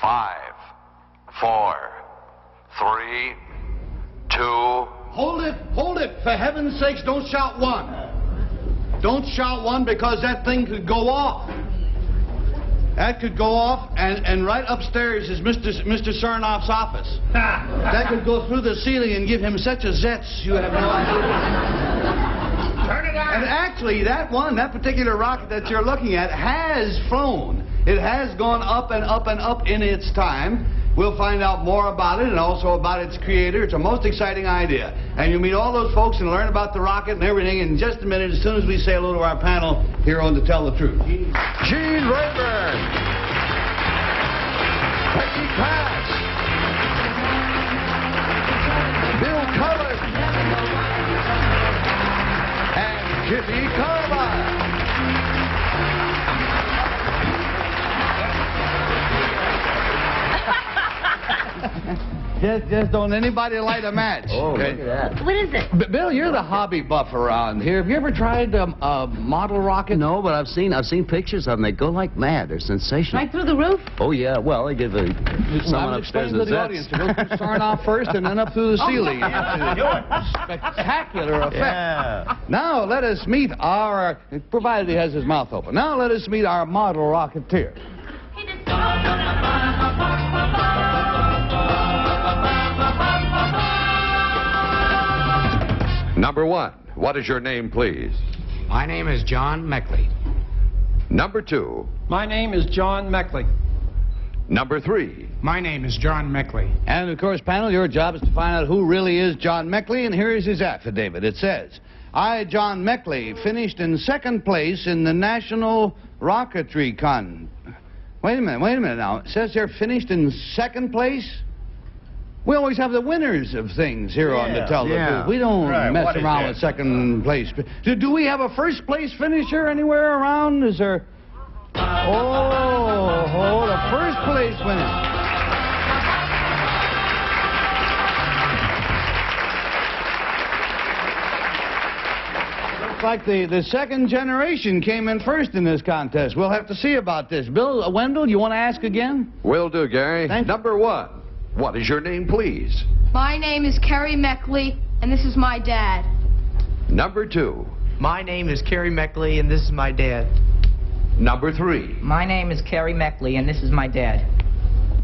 5, 4, 3, 2. Hold it, for heaven's sakes, don't shout one. Don't shout one, because that thing could go off. That could go off, and right upstairs is Mr. Sarnoff's office. That could go through the ceiling and give him such a zets, you have no idea. Turn it on. And actually, that particular rocket that you're looking at has flown. It has gone up and up and up in its time. We'll find out more about it and also about its creator. It's a most exciting idea. And you'll meet all those folks and learn about the rocket and everything in just a minute, as soon as we say hello to our panel here on To Tell the Truth. Gene Rayburn. Peggy Pass. Bill Cullen. And Jimmy Carlisle. Just don't anybody light a match. Oh, okay? Look at that. What is it? Bill, you're the hobby buff around here. Have you ever tried a model rocket? No, but I've seen pictures of them. They go like mad. They're sensational. Right through the roof? Oh, yeah. Well, they give someone upstairs to the audience to go through Sarnoff first and then up through the ceiling. Spectacular effect. Yeah. Now let us meet our, provided he has his mouth open, now let us meet our model rocketeer. Number 1, what is your name, please? My name is John Meckley. Number 2. My name is John Meckley. Number 3. My name is John Meckley. And of course, panel, your job is to find out who really is John Meckley, and here is his affidavit. It says, I, John Meckley, finished in 2nd place in the National Rocketry Wait a minute now. It says here finished in 2nd place? We always have the winners of things here on To Tell the Truth. We don't mess around with 2nd place. Do we have a 1st place finisher anywhere around? Is there? Oh, the 1st place winner. Looks like the 2nd generation came in 1st in this contest. We'll have to see about this. Bill, Wendell, you want to ask again? Will do, Gary. Number 1. What is your name, please? My name is Garry Moore, and this is my dad. Number 2. My name is Garry Moore, and this is my dad. Number 3. My name is Garry Moore, and this is my dad.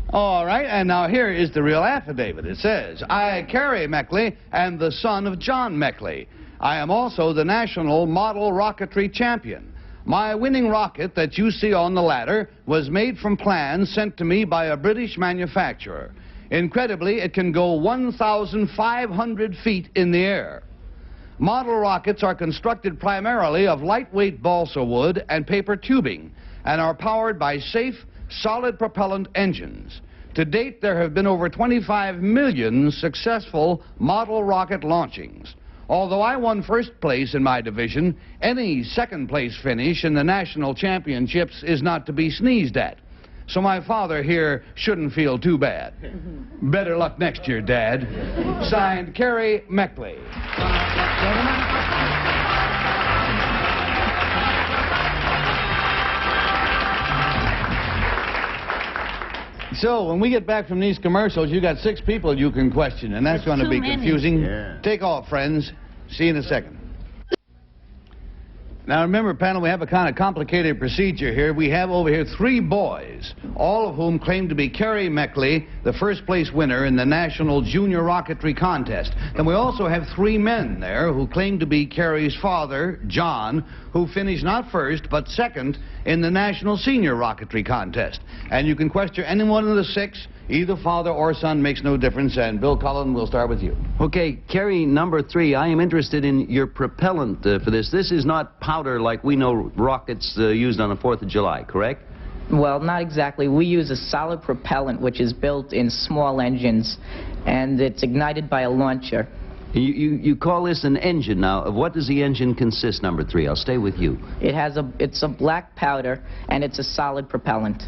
All right, and now here is the real affidavit. It says, I, Garry Moore, am the son of John Moore. I am also the national model rocketry champion. My winning rocket that you see on the ladder was made from plans sent to me by a British manufacturer. Incredibly, it can go 1,500 feet in the air. Model rockets are constructed primarily of lightweight balsa wood and paper tubing and are powered by safe, solid propellant engines. To date, there have been over 25 million successful model rocket launchings. Although I won 1st place in my division, any 2nd place finish in the national championships is not to be sneezed at. So my father here shouldn't feel too bad. Better luck next year, Dad. Signed, Garry Moore. So when we get back from these commercials, you got 6 people you can question, and that's going to be confusing. Take off, friends. See you in a second. Now remember, panel, we have a kind of complicated procedure here. We have over here 3 boys, all of whom claim to be Garry Moore, the 1st place winner in the National Junior Rocketry Contest. Then we also have 3 men there who claim to be Garry's father, John, who finished not 1st but 2nd in the National Senior Rocketry Contest. And you can question any one of the 6. Either father or son makes no difference. And Bill Cullen, we'll start with you. Okay, Garry, number 3, I am interested in your propellant for this. This is not powder like we know rockets used on the 4th of July, correct? Well, not exactly. We use a solid propellant which is built in small engines, and it's ignited by a launcher. You call this an engine now. Of what does the engine consist, number 3? I'll stay with you. It's a black powder, and it's a solid propellant.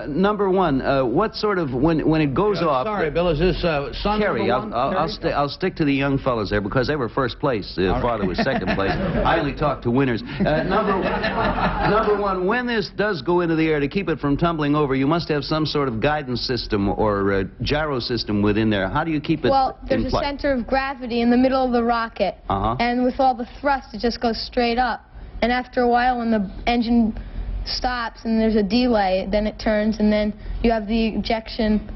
Number 1, what sort of, when it goes off... Sorry, Bill, is this son Kerry, number 1? I'll stick to the young fellas there because they were first place. Father was second place. I only talk to winners. Number 1, when this does go into the air, to keep it from tumbling over, you must have some sort of guidance system or gyro system within there. How do you keep it Well, there's in a flight? center of gravity in the middle of the rocket, and with all the thrust, it just goes straight up. And after a while, when the engine stops and there's a delay, then it turns, and then you have the ejection,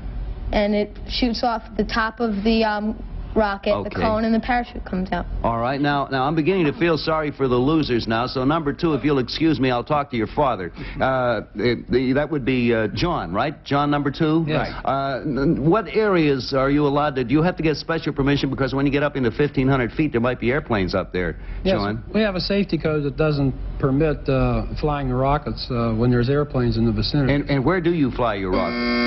and it shoots off the top of the rocket, the cone, and the parachute comes out. All right, now I'm beginning to feel sorry for the losers now, so number 2, if you'll excuse me, I'll talk to your father. That would be John, right? John, number 2? Yes. What areas are you allowed to, do you have to get special permission, because when you get up into 1,500 feet, there might be airplanes up there, John? Yes, we have a safety code that doesn't permit flying the rockets when there's airplanes in the vicinity. And where do you fly your rockets?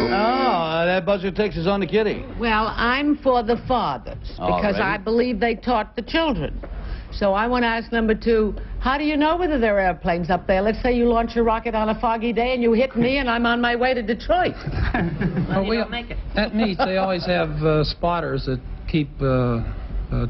Oh, that buzzer takes us on to Kitty. Well, I'm for the fathers, because Alrighty. I believe they taught the children. So I want to ask number 2, how do you know whether there are airplanes up there? Let's say you launch your rocket on a foggy day and you hit me and I'm on my way to Detroit. Well, at meet, they always have spotters that keep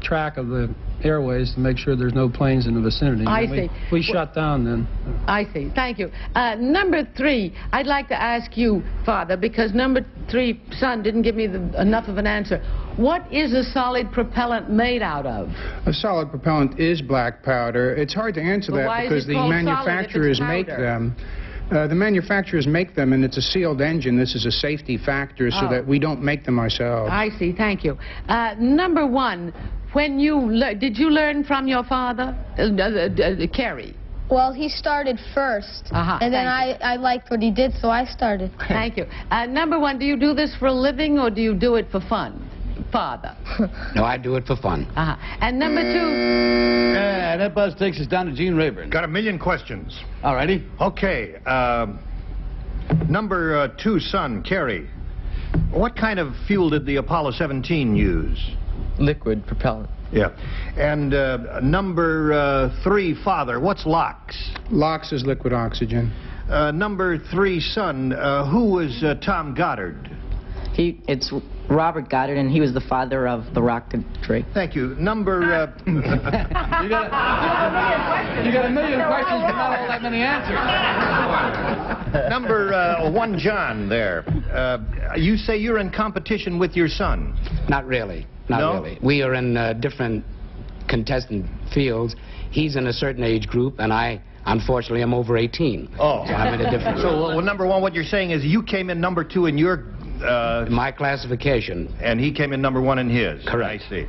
track of the airways to make sure there's no planes in the vicinity. I And see. We shut down then. I see. Thank you. Number 3, I'd like to ask you, Father, because number 3, son, didn't give me enough of an answer. What is a solid propellant made out of? A solid propellant is black powder. It's hard to answer But why that is because it the called solid if it's manufacturers make powder? them. The manufacturers make them, and it's a sealed engine. This is a safety factor so that we don't make them ourselves. I see. Thank you. Number 1, when did you learn from your father, Kerry? Well, he started first, and then I liked what he did, so I started. Thank you. Number 1, do you do this for a living or do you do it for fun, Father? No, I do it for fun. And number 2... Yeah, that buzz takes us down to Gene Rayburn. Got a million questions. All righty. Okay, number 2, son, Kerry. What kind of fuel did the Apollo 17 use? Liquid propellant. Yeah. And number 3, father, what's LOX? LOX is liquid oxygen. Number 3, son, who was Tom Goddard? It's Robert Goddard, and he was the father of the rocketry. Thank you. Number... You got a million questions, but not all that many answers. Number 1, John, there. You say you're in competition with your son. Not really. Not No? really. We are in different contestant fields. He's in a certain age group, and I, unfortunately, am over 18. Oh. So I'm in a different So, well, number 1, what you're saying is you came in number 2 in your... my classification. And he came in number 1 in his. Correct. I see.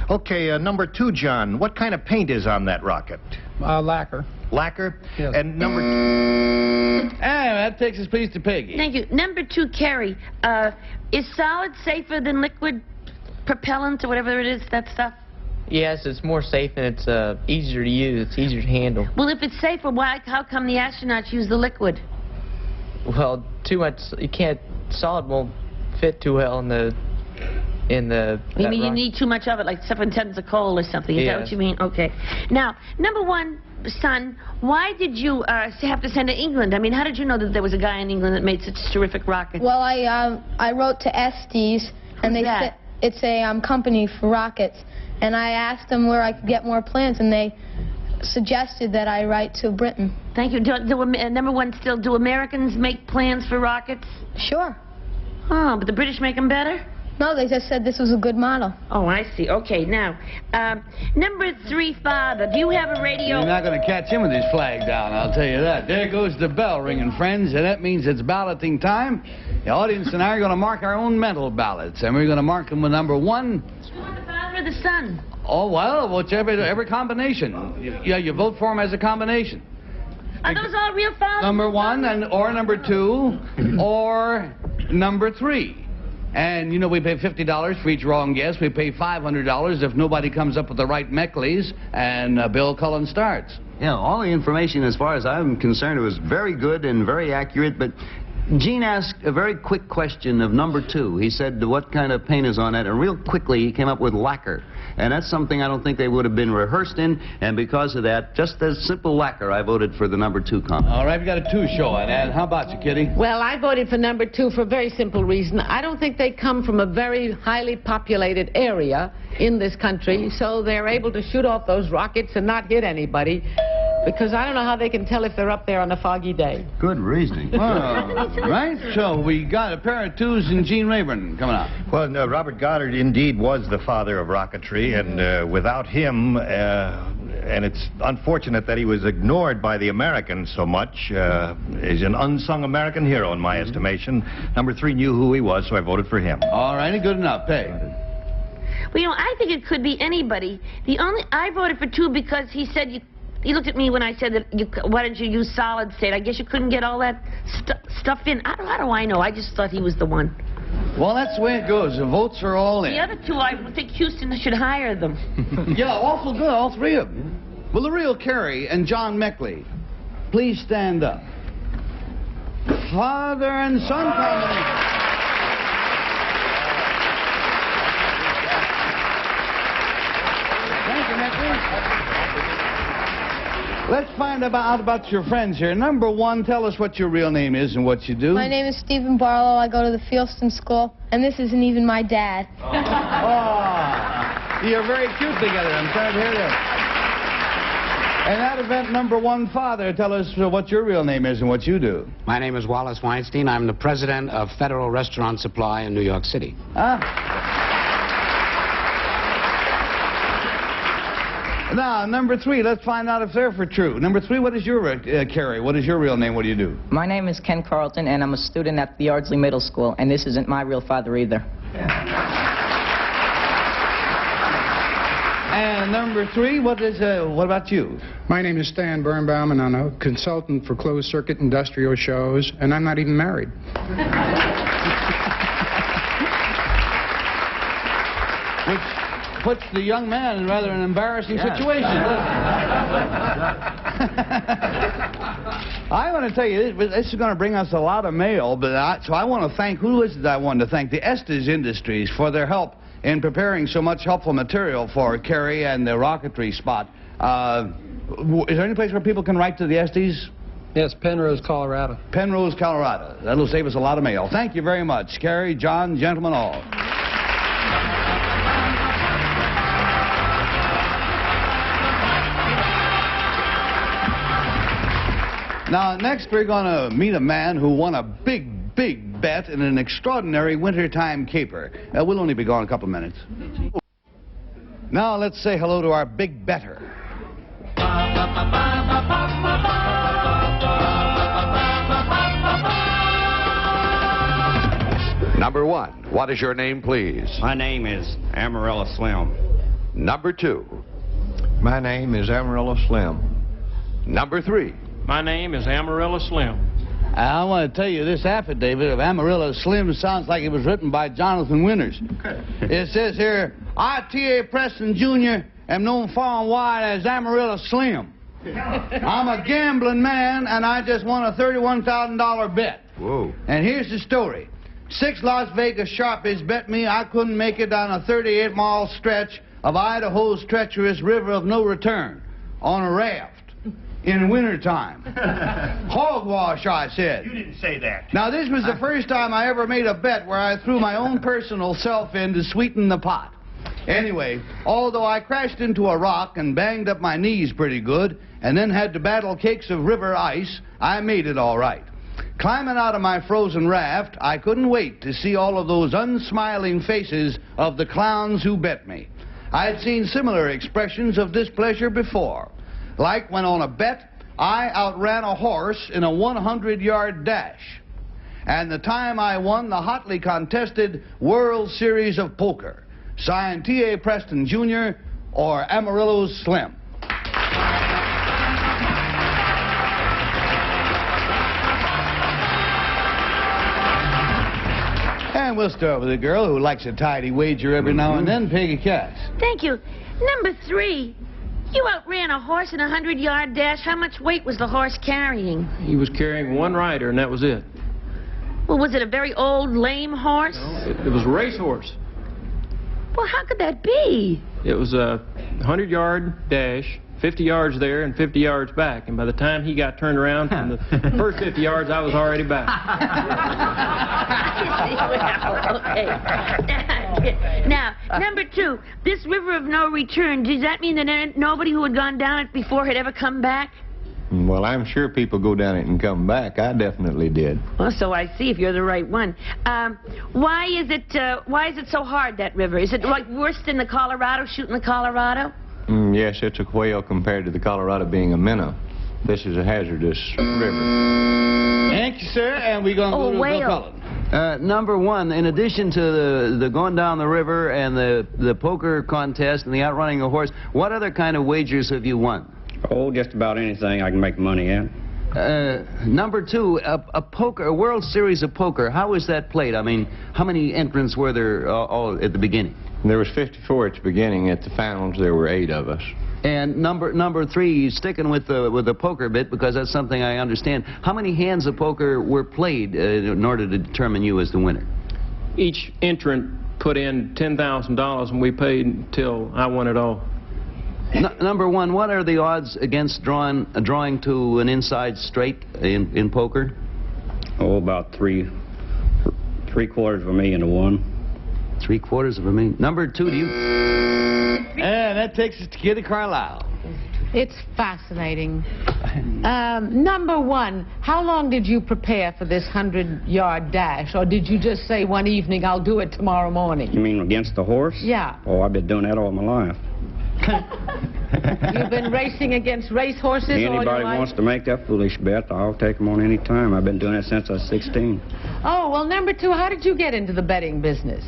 Okay, number 2, John, what kind of paint is on that rocket? Lacquer. Lacquer? Yes. And number... And that takes us, please, to Peggy. Thank you. Number 2, Kerry. Is solid safer than liquid propellant or whatever it is, that stuff? Yes, it's more safe and it's easier to use. It's easier to handle. Well, if it's safer, how come the astronauts use the liquid? Well, too much. You can't. Solid won't fit too well in the. You mean you need too much of it, like 7 tons of coal or something? Is that what you mean? Okay. Now, number 1, son, why did you have to send to England? I mean, how did you know that there was a guy in England that made such terrific rockets? Well, I wrote to Estes, and they said it's a company for rockets, and I asked them where I could get more plans, and they suggested that I write to Britain. Thank you. Number 1, still, do Americans make plans for rockets? Sure. Oh, but the British make them better? No, they just said this was a good model. Oh, I see. Okay, now, number 3, father, do you have a radio? You're not going to catch him with his flag down, I'll tell you that. There goes the bell ringing, friends, and that means it's balloting time. The audience and I are going to mark our own mental ballots, and we're going to mark them with number 1. You want the father or the son? Oh, well, whichever, every combination. Yeah, you vote for him as a combination. Are those all real fathers? Number 1, or number 2, or number 3. And, you know, we pay $50 for each wrong guess. We pay $500 if nobody comes up with the right Meckleys, and Bill Cullen starts. Yeah, all the information, as far as I'm concerned, was very good and very accurate, but Gene asked a very quick question of number 2. He said, what kind of paint is on it? And real quickly, he came up with lacquer. and that's something I don't think they would have been rehearsed in, and because of that, just as simple lacquer, I voted for the number 2 contest. All right, we got a 2 showing. And how about you, Kitty? Well, I voted for number 2 for a very simple reason. I don't think they come from a very highly populated area in this country, so they're able to shoot off those rockets and not hit anybody, because I don't know how they can tell if they're up there on a foggy day. Good reasoning. Right, so we got a pair of 2s in Gene Rayburn coming out. Well, Robert Goddard indeed was the father of rocketry, and without him, and it's unfortunate that he was ignored by the Americans so much. He's an unsung American hero in my estimation. Number 3 knew who he was, so I voted for him. All righty, good enough. Pay. Well, you know, I think it could be anybody. I voted for 2 because he said he looked at me when I said that why didn't you use solid state? I guess you couldn't get all that stuff in. How do I know? I just thought he was the one. Well, that's the way it goes. The votes are all in. The other 2, I think Houston should hire them. Yeah, awful good, all 3 of them. Will the real Carrie and John Meckley please stand up? Father and son combination. Thank you, Meckley. Let's find out about your friends here. Number 1, tell us what your real name is and what you do. My name is Stephen Barlow. I go to the Fieldston School, and this isn't even my dad. Oh, you're very cute together. I'm sorry to hear that. And that event, number 1, Father, tell us what your real name is and what you do. My name is Wallace Weinstein. I'm the president of Federal Restaurant Supply in New York City. Now, number 3, let's find out if they're for true. Number 3, what is your, Carrie? What is your real name? What do you do? My name is Ken Carlton, and I'm a student at the Ardsley Middle School, and this isn't my real father either. And number 3, what about you? My name is Stan Birnbaum, and I'm a consultant for closed-circuit industrial shows, and I'm not even married. Which puts the young man in rather an embarrassing situation. I want to tell you, this is going to bring us a lot of mail, but so I want to thank, who is it I want to thank? The Estes Industries for their help in preparing so much helpful material for Carrie and the rocketry spot. Is there any place where people can write to the Estes? Yes, Penrose, Colorado. Penrose, Colorado. That'll save us a lot of mail. Thank you very much, Carrie, John, gentlemen all. Now, next we're going to meet a man who won a big bet in an extraordinary wintertime caper. We'll only be gone a couple of minutes. Now, let's say hello to our big better. Number 1, what is your name, please? My name is Amarillo Slim. Number 2. My name is Amarillo Slim. Number 3. My name is Amarillo Slim. I want to tell you, this affidavit of Amarillo Slim sounds like it was written by Jonathan Winters. It says here, I, T.A. Preston, Jr., am known far and wide as Amarillo Slim. I'm a gambling man, and I just won a $31,000 bet. Whoa. And here's the story. 6 Las Vegas sharpies bet me I couldn't make it down a 38-mile stretch of Idaho's treacherous river of no return on a raft in wintertime. Hogwash, I said. You didn't say that. Now, this was the first time I ever made a bet where I threw my own personal self in to sweeten the pot. Anyway, although I crashed into a rock and banged up my knees pretty good and then had to battle cakes of river ice, I made it all right. Climbing out of my frozen raft, I couldn't wait to see all of those unsmiling faces of the clowns who bet me. I had seen similar expressions of displeasure before. Like when on a bet, I outran a horse in a 100-yard dash. And the time I won the hotly contested World Series of Poker. Signed T.A. Preston, Jr. or Amarillo Slim. And we'll start with a girl who likes a tidy wager every now and then, Peggy Cass. Thank you. Number 3. You outran a horse in a 100-yard dash. How much weight was the horse carrying? He was carrying one rider, and that was it. Well, was it a very old, lame horse? No, it was a racehorse. Well, how could that be? It was a 100-yard dash, 50 yards there and 50 yards back. And by the time he got turned around from the first 50 yards, I was already back. Okay. Now, number 2, this river of no return, does that mean that nobody who had gone down it before had ever come back? Well, I'm sure people go down it and come back. I definitely did. Well, so I see if you're the right one. Why is it so hard, that river? Is it like worse than the Colorado, shooting the Colorado? Yes, it's a whale compared to the Colorado being a minnow. This is a hazardous river. Thank you, sir, and we're going to go to Bill Cullen. Number 1, in addition to the going down the river and the poker contest and the outrunning a horse, what other kind of wagers have you won? Oh, just about anything I can make money at. Number 2, a World Series of poker. How was that played? I mean, how many entrants were there all at the beginning? There was 54 at the beginning. At the finals, there were 8 of us. And number 3, sticking with the poker bit, because that's something I understand. How many hands of poker were played in order to determine you as the winner? Each entrant put in $10,000, and we paid until I won it all. Number 1, what are the odds against drawing to an inside straight in poker? Oh, about $3/4 of a million to 1. $3/4 of a million. Number 2, do you? And that takes us to Kitty Carlisle. It's fascinating. Number 1, how long did you prepare for this 100-yard dash, or did you just say one evening, I'll do it tomorrow morning? You mean against the horse? Yeah. Oh, I've been doing that all my life. You've been racing against race horses all your life? Anybody wants to make that foolish bet, I'll take them on any time. I've been doing it since I was 16. Oh, well, number 2, how did you get into the betting business?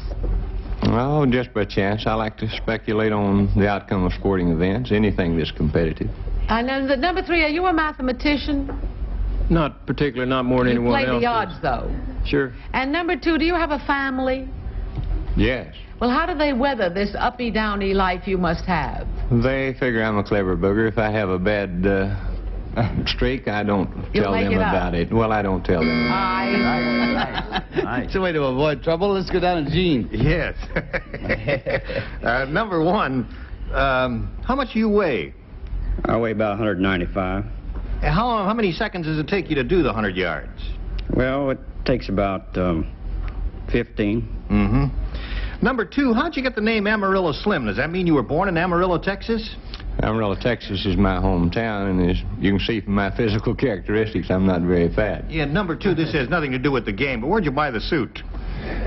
Oh, just by chance. I like to speculate on the outcome of sporting events, anything that's competitive. And then number 3, are you a mathematician? Not particularly, not more than anyone else. You play the odds, though. Sure. And number 2, do you have a family? Yes. Well, how do they weather this uppy-downy life you must have? They figure I'm a clever booger. If I have a bad streak, I don't tell them about it. Well, I don't tell them. It's a way to avoid trouble. Let's go down to Gene. Yes. Number 1, how much do you weigh? I weigh about 195. How many seconds does it take you to do the 100 yards? Well, it takes about 15. Mm-hmm. Number 2, how'd you get the name Amarillo Slim? Does that mean you were born in Amarillo, Texas? Amarillo, Texas is my hometown, and as you can see from my physical characteristics, I'm not very fat. Yeah, number 2, this has nothing to do with the game, but where'd you buy the suit?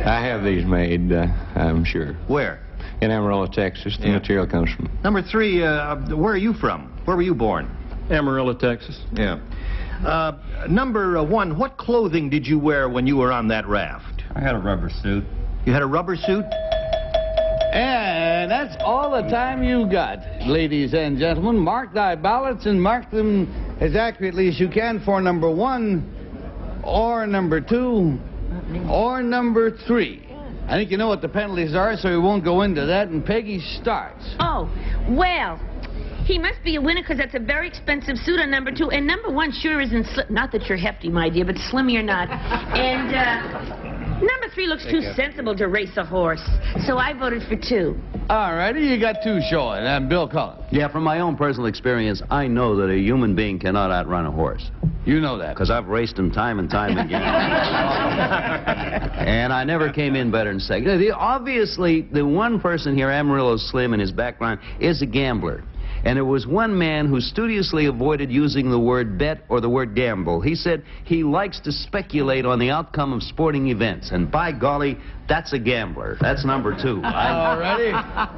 I have these made, I'm sure. Where? In Amarillo, Texas. The material comes from. Number 3, where are you from? Where were you born? Amarillo, Texas. Yeah. Number 1, what clothing did you wear when you were on that raft? I had a rubber suit. You had a rubber suit? And that's all the time you got, ladies and gentlemen. Mark thy ballots and mark them as accurately as you can for number 1, or number 2, or number 3. I think you know what the penalties are, so we won't go into that, and Peggy starts. Oh, well, he must be a winner because that's a very expensive suit on number 2. And number 1 sure isn't not that you're hefty, my dear, but slim you're not. And, number 3 looks too sensible to race a horse, so I voted for 2. All righty, you got 2 showing. And Bill Cullen. Yeah, from my own personal experience, I know that a human being cannot outrun a horse. You know that. Because I've raced him time and time again. And I never came in better than second. Obviously, the one person here, Amarillo Slim, in his background, is a gambler. And there was one man who studiously avoided using the word bet or the word gamble. He said he likes to speculate on the outcome of sporting events. And by golly, that's a gambler. That's number 2. All righty.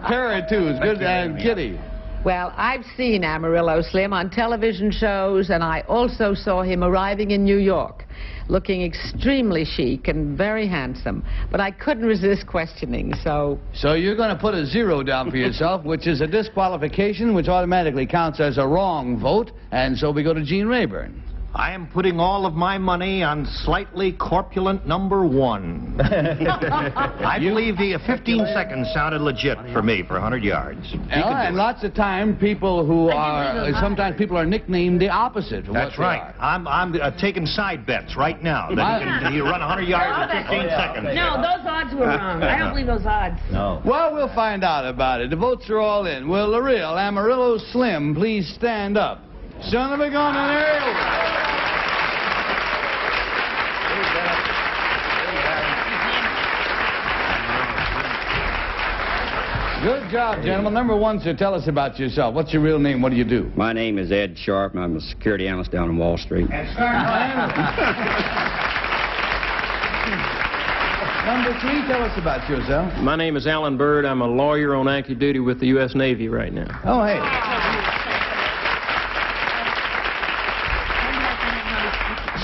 Pair of 2s. Good. And Kitty. Well, I've seen Amarillo Slim on television shows, and I also saw him arriving in New York, looking extremely chic and very handsome. But I couldn't resist questioning, so... So you're going to put a 0 down for yourself, which is a disqualification, which automatically counts as a wrong vote, and so we go to Gene Rayburn. I am putting all of my money on slightly corpulent number 1. I believe the 15 seconds sounded legit for me for 100 yards. And lots of time, people who are, sometimes people are nicknamed the opposite. That's right. I'm taking side bets right now. That you run 100 yards in 15 seconds. No, those odds were wrong. I don't believe those odds. No. Well, we'll find out about it. The votes are all in. Will the real Amarillo Slim please stand up? Son of a gun and arrow. Good job, gentlemen. Number 1, sir, tell us about yourself. What's your real name? What do you do? My name is Ed Sharp, and I'm a security analyst down on Wall Street. Number 3, tell us about yourself. My name is Alan Bird. I'm a lawyer on active duty with the U.S. Navy right now. Oh, hey.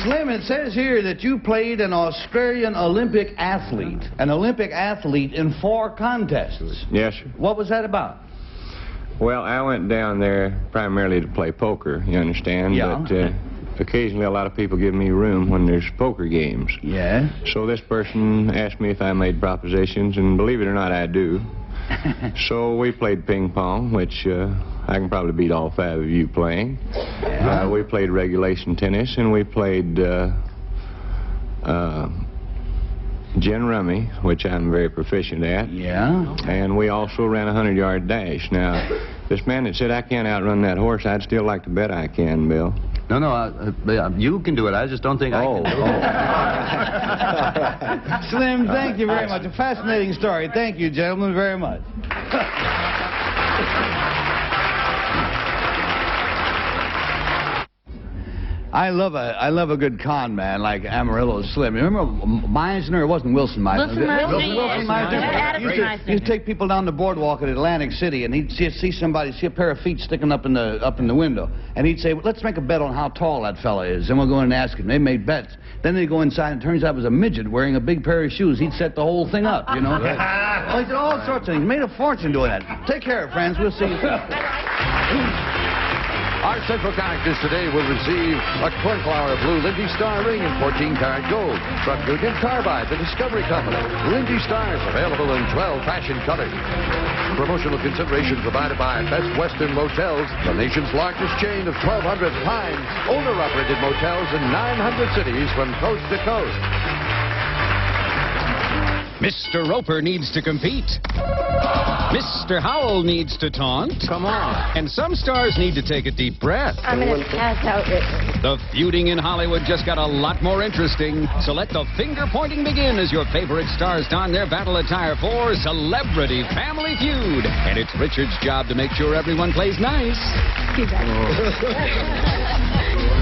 Slim, it says here that you played an Australian Olympic athlete. An Olympic athlete in 4 contests. Yes, sir. What was that about? Well, I went down there primarily to play poker, you understand? Yeah. But occasionally a lot of people give me room when there's poker games. Yeah. So this person asked me if I made propositions, and believe it or not, I do. So we played ping pong, which I can probably beat all 5 of you playing. Yeah. We played regulation tennis, and we played gin rummy, which I'm very proficient at. Yeah. And we also ran a 100-yard dash. Now, this man that said I can't outrun that horse, I'd still like to bet I can, Bill. No, you can do it. I just don't think I can do it. Slim, thank you very much. A fascinating story. Thank you, gentlemen, very much. I love a good con man like Amarillo Slim. You remember Meisner? It wasn't Wilson Meisner. Wilson Meisner. He used to take people down the boardwalk at Atlantic City, and he'd see a pair of feet sticking up in the window, and he'd say, well, "Let's make a bet on how tall that fella is." Then we'll go in and ask him. They made bets. Then they go inside, and it turns out it was a midget wearing a big pair of shoes. He'd set the whole thing up, you know. Well, he did all sorts of things. Made a fortune doing that. Take care, friends. We'll see you soon. Our central characters today will receive a cornflower blue Lindy Star ring in 14-karat gold from Union Carbide, the Discovery Company. Lindy Stars available in 12 fashion colors. Promotional consideration provided by Best Western Motels, the nation's largest chain of 1,200 fine, owner-operated motels in 900 cities from coast to coast. Mr. Roper needs to compete. Mr. Howell needs to taunt. Come on. And some stars need to take a deep breath. I'm going to pass out this. The feuding in Hollywood just got a lot more interesting. So let the finger-pointing begin as your favorite stars don their battle attire for Celebrity Family Feud. And it's Richard's job to make sure everyone plays nice.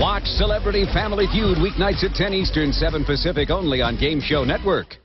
Watch Celebrity Family Feud weeknights at 10 Eastern, 7 Pacific only on Game Show Network.